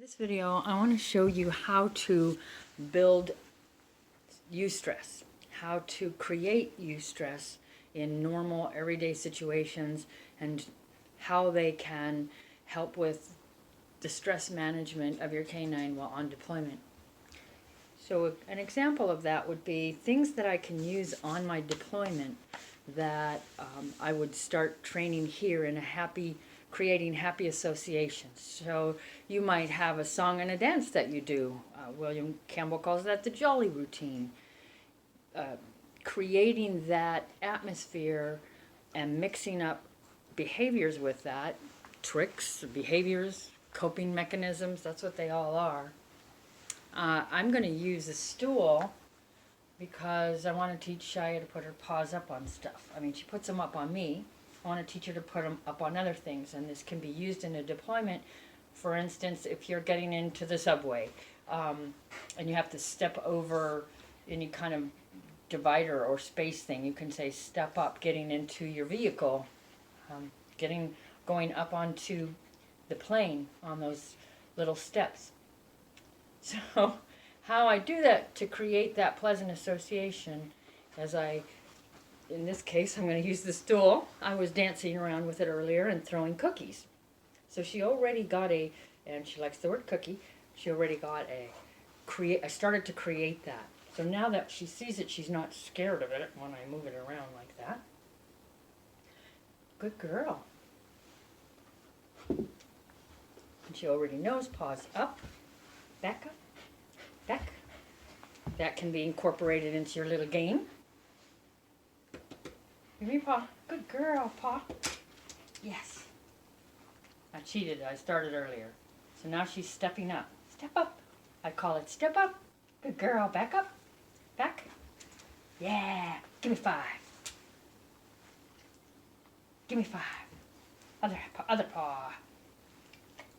This video, I want to show you how to build eustress, how to create eustress in normal everyday situations, and how they can help with the stress management of your canine while on deployment. So an example of that would be things that I can use on my deployment that I would start training here in creating happy associations. So you might have a song and a dance that you do. William Campbell calls that the jolly routine. Creating that atmosphere and mixing up behaviors with that, tricks, behaviors, coping mechanisms, that's what they all are. I'm going to use a stool because I want to teach Shia to put her paws up on stuff. I mean, she puts them up on me. I want to teach her to put them up on other things, and this can be used in a deployment. For instance, if you're getting into the subway and you have to step over any kind of divider or space thing, you can say step up, getting into your vehicle, going up onto the plane on those little steps. So how I do that to create that pleasant association, in this case, I'm going to use the stool. I was dancing around with it earlier and throwing cookies. So she already got and she likes the word cookie, she already got I started to create that. So now that she sees it, she's not scared of it when I move it around like that. Good girl. And she already knows, paws up, back up, back. That can be incorporated into your little game. Give me paw. Good girl, paw. Yes. I cheated. I started earlier. So now she's stepping up. Step up. I call it step up. Good girl. Back up. Back. Yeah. Give me 5. Give me 5. Other paw.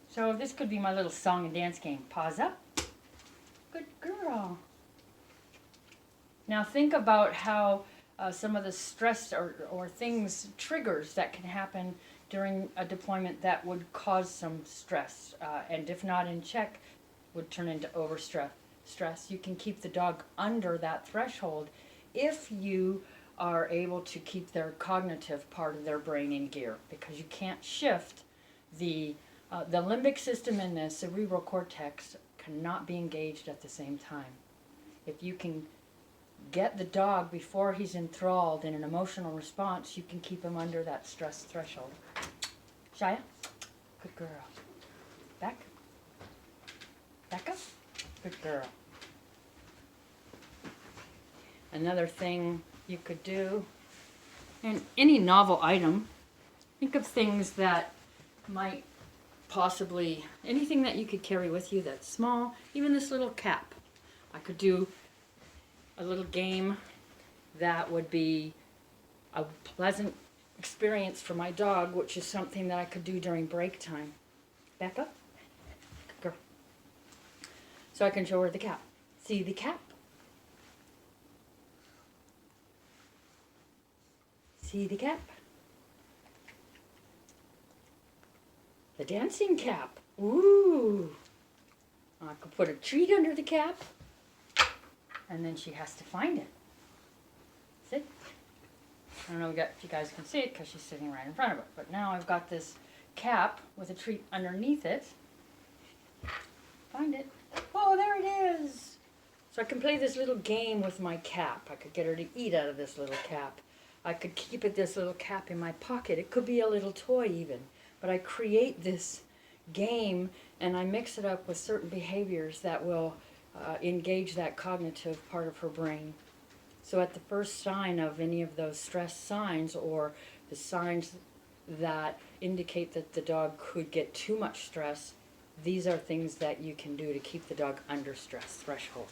So this could be my little song and dance game. Paws up. Good girl. Now think about how some of the stress or things, triggers that can happen during a deployment that would cause some stress, and if not in check, would turn into overstress. You can keep the dog under that threshold if you are able to keep their cognitive part of their brain in gear, because you can't shift the limbic system and the cerebral cortex cannot be engaged at the same time. If you can get the dog before he's enthralled in an emotional response, you can keep him under that stress threshold. Shia, good girl. Back. Back up. Good girl. Another thing you could do, and any novel item, think of things that might possibly, anything that you could carry with you that's small, even this little cap. I could do a little game that would be a pleasant experience for my dog, which is something that I could do during break time. Back up. Good girl. So I can show her the cap. See the cap? See the cap? The dancing cap. Ooh. I could put a treat under the cap. And then she has to find it. See? I don't know if you guys can see it because she's sitting right in front of it. But now I've got this cap with a treat underneath it. Find it. Oh, there it is. So I can play this little game with my cap. I could get her to eat out of this little cap. I could keep this little cap in my pocket. It could be a little toy even. But I create this game and I mix it up with certain behaviors that will engage that cognitive part of her brain. So at the first sign of any of those stress signs, or the signs that indicate that the dog could get too much stress, these are things that you can do to keep the dog under stress threshold.